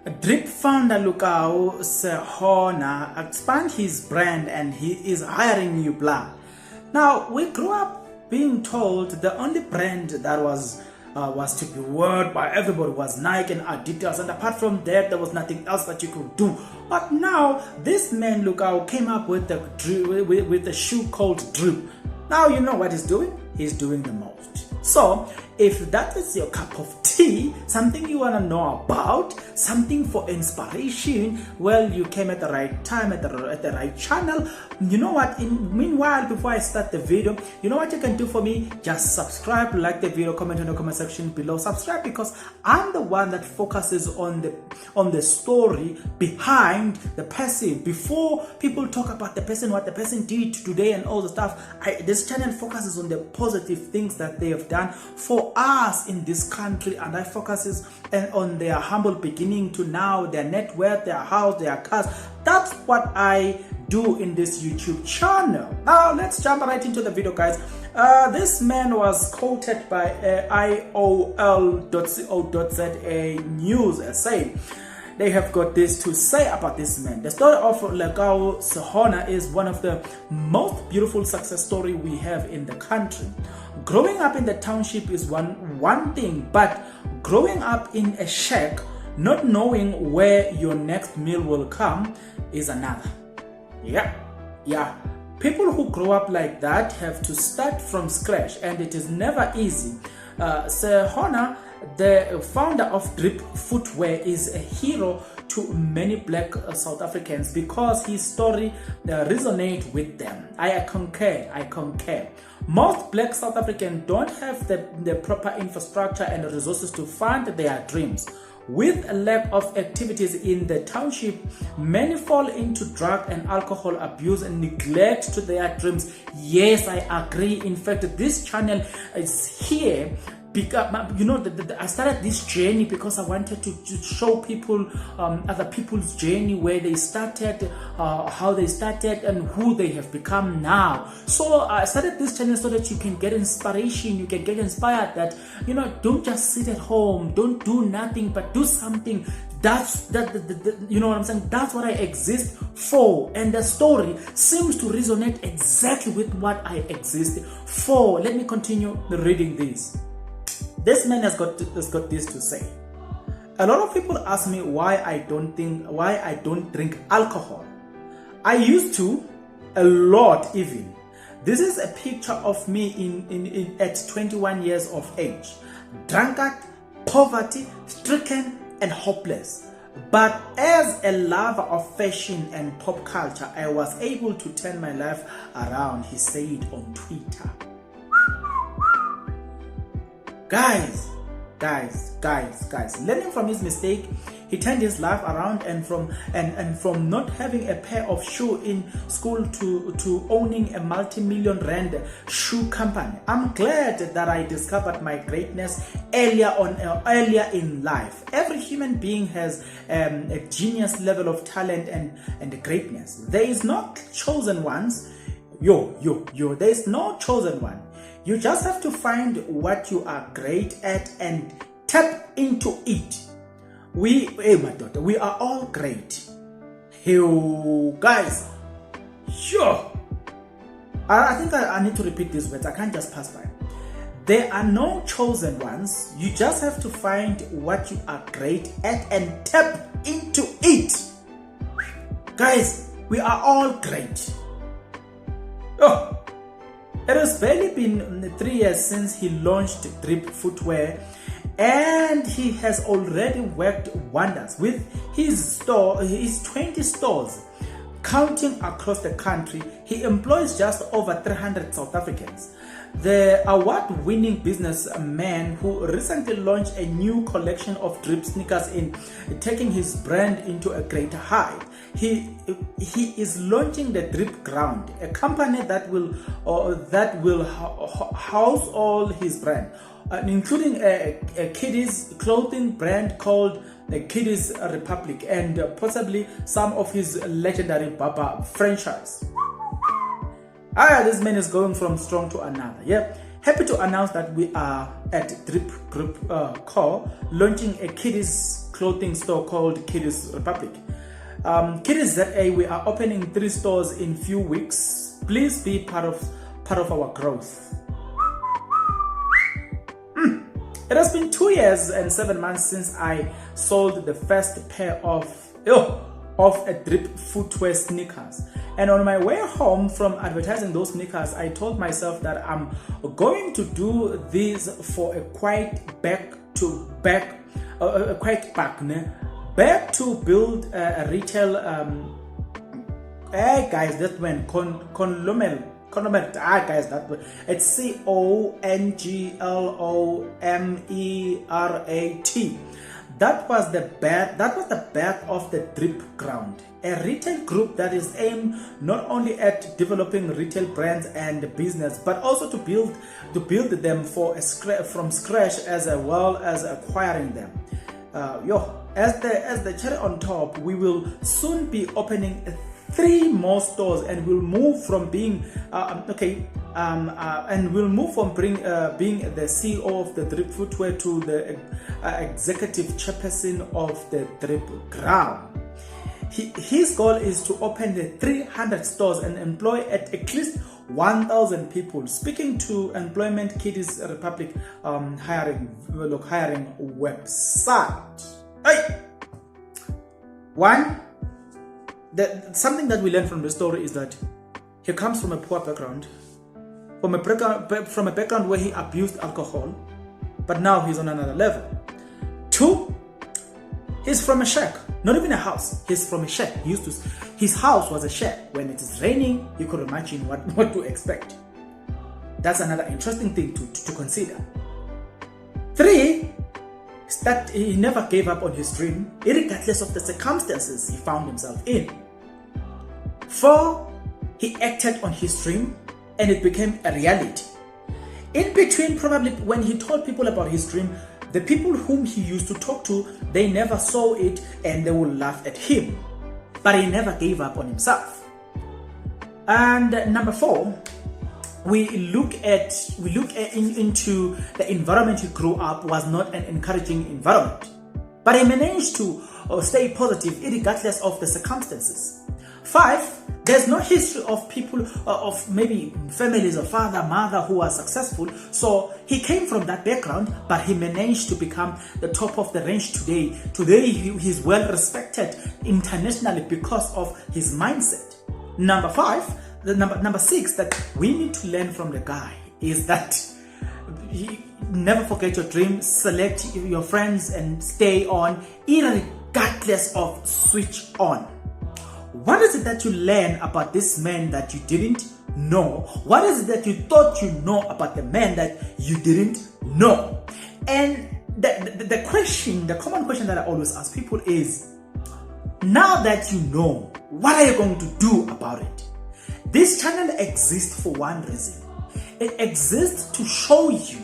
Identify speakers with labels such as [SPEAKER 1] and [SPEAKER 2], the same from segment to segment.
[SPEAKER 1] Drip founder LEKAU SEHOANA expanded his brand and he is hiring new blood. Now, we grew up being told the only brand that was to be worn by everybody was Nike and Adidas, and apart from that there was nothing else that you could do. But now this man LEKAU came up with the shoe called Drip. Now you know what he's doing? He's doing the most. So if that is your cup of tea, something you want to know about, something for inspiration, well, you came at the right time, at the right channel. You know what, meanwhile, before I start the video, you know what you can do for me? Just subscribe, like the video, comment in the comment section below. Subscribe, because I'm the one that focuses on the story behind the person. Before people talk about the person, what the person did today and all the stuff, this channel focuses on the positive things that they have done for us in this country, and I focuses on their humble beginning to now, their net worth, their house, their cars. That's what I do in this YouTube channel. Now let's jump right into the video, guys. This man was quoted by IOL.co.za news saying they have got this to say about this man. The story of LEKAU SEHOANA is one of the most beautiful success story we have in the country. Growing up in the township is one thing, but growing up in a shack, not knowing where your next meal will come, is another. Yeah. People who grow up like that have to start from scratch, and it is never easy. SEHOANA, the founder of Drip Footwear, is a hero to many black South Africans because his story resonates with them. I concur. Most black South Africans don't have the proper infrastructure and resources to fund their dreams. With a lack of activities in the township, many fall into drug and alcohol abuse and neglect to their dreams. Yes, I agree. In fact, this channel is here because, you know, I started this journey because I wanted to show people other people's journey, where they started, how they started, and who they have become now. So I started this channel so that you can get inspiration, you can get inspired that, you know, don't just sit at home, don't do nothing, but do something. You know what I'm saying? That's what I exist for, and the story seems to resonate exactly with what I exist for. Let me continue reading this. This man has got this to say. A lot of people ask me why I don't drink alcohol. I used to, a lot even. This is a picture of me at 21 years of age. Drunkard, poverty, stricken and hopeless. But as a lover of fashion and pop culture, I was able to turn my life around, he said on Twitter. Guys, learning from his mistake, he turned his life around, and from not having a pair of shoes in school to owning a multi-million rand shoe company. I'm glad that I discovered my greatness earlier in life. Every human being has a genius level of talent and greatness. There is no chosen ones. There is no chosen one. You just have to find what you are great at and tap into it. My daughter, we are all great. Guys, sure. I think I need to repeat these words. I can't just pass by. There are no chosen ones. You just have to find what you are great at and tap into it. Guys, we are all great. It has barely been 3 years since he launched Drip Footwear, and he has already worked wonders with his 20 stores, counting across the country. He employs just over 300 South Africans. The award-winning businessman who recently launched a new collection of drip sneakers in taking his brand into a greater height. He is launching the Drip Ground, a company that will house all his brand, including a kiddies clothing brand called the Kiddies Republic, and possibly some of his legendary Baba franchise. This man is going from strong to another. Happy to announce that we are at Drip Group Co launching a kiddies clothing store called Kiddies Republic. Kiddies ZA, we are opening 3 stores in few weeks. Please be part of our growth. It has been 2 years and 7 months since I sold the first pair of a Drip Footwear sneakers. And on my way home from advertising those sneakers, I told myself that I'm going to do this for a back to build a retail guys, that when conglomerate guys, that way it's CONGLOMERAT. That was the back of the Drip ground, a retail group that is aimed not only at developing retail brands and business, but also to build them from scratch, as well as acquiring them. As the cherry on top, we will soon be opening 3 more stores, and we'll move from being being the CEO of the Drip Footwear to the executive chairperson of the Drip ground. His goal is to open the 300 stores and employ at least 1,000 people. Speaking to Employment Kiddies Republic hiring website. Something that we learned from the story is that he comes from a poor background, from a background where he abused alcohol, but now he's on another level. 2, he's from a shack, not even a house. He's from a shack. His house was a shack. When it is raining, you could imagine what to expect. That's another interesting thing to consider. 3, is that he never gave up on his dream, regardless of the circumstances he found himself in. 4, he acted on his dream and it became a reality. In between, probably when he told people about his dream, the people whom he used to talk to, they never saw it and they would laugh at him. But he never gave up on himself. And number 4, we look into the environment he grew up was not an encouraging environment, but he managed to stay positive regardless of the circumstances. 5, there's no history of people of maybe families or father, mother who are successful, so he came from that background, but he managed to become the top of the range today. He's well respected internationally because of his mindset. Number 6 that we need to learn from the guy is that never forget your dream, select your friends and stay on, regardless of switch on. What is it that you learn about this man that you didn't know? What is it that you thought you know about the man that you didn't know? And the common question that I always ask people is, now that you know, what are you going to do about it? This channel exists for one reason. It exists to show you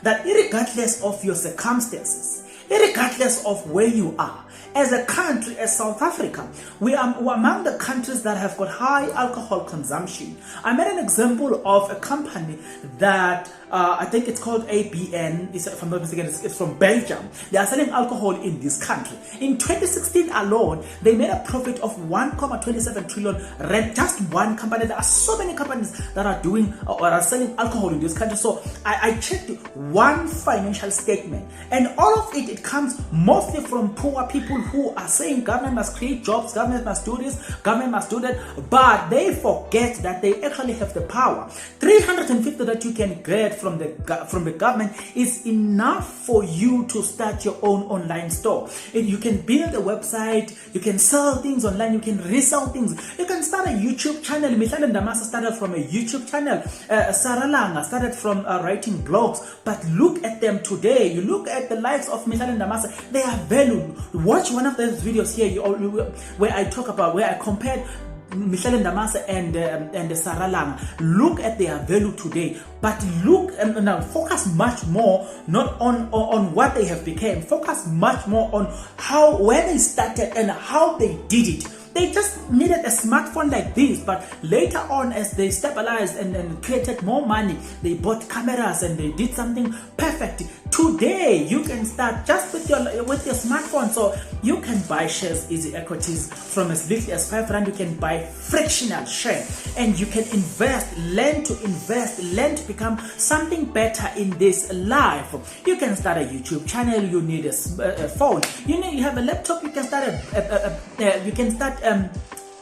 [SPEAKER 1] that regardless of your circumstances, regardless of where you are, as a country, as South Africa, we are among the countries that have got high alcohol consumption. I made an example of a company that I think it's called ABN, if I'm not mistaken, it's from Belgium. They are selling alcohol in this country. In 2016 alone, they made a profit of 1.27 trillion rand. Just one company. There are so many companies that are doing or are selling alcohol in this country. So I checked one financial statement, and all of it comes mostly from poor people who are saying government must create jobs, government must do this, government must do that, but they forget that they actually have the power. 350 that you can get from the government is enough for you to start your own online store. You can build a website, you can sell things online, you can resell things, you can start a YouTube channel. Mihlala Ndamasa started from a YouTube channel. Sarah Langa started from writing blogs, but look at them today. You look at the lives of Mihlala Ndamasa, they are valued. Watch one of those videos here where I talk about, where I compared Mihlala Ndamasa and Sarah Langa. Look at their value today, but look and now focus much more not on what they have become. Focus much more on where they started and how they did it. They just needed a smartphone like this, but later on, as they stabilized and created more money, they bought cameras and they did something perfect. Today, you can start just with your smartphone. So you can buy shares, easy equities, from as little as 5 rand. You can buy fractional share, and you can invest, learn to become something better in this life. You can start a YouTube channel. You need a phone. You have a laptop. You can start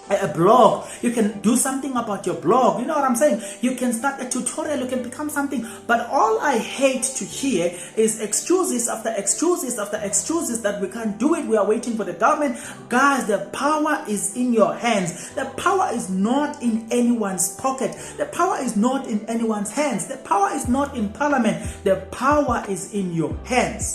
[SPEAKER 1] a blog. You can do something about your blog. You know what I'm saying? You can start a tutorial. You can become something. But all I hate to hear is excuses after excuses after excuses that we can't do it. We are waiting for the government. Guys, the power is in your hands. The power is not in anyone's pocket. The power is not in anyone's hands. The power is not in parliament. The power is in your hands.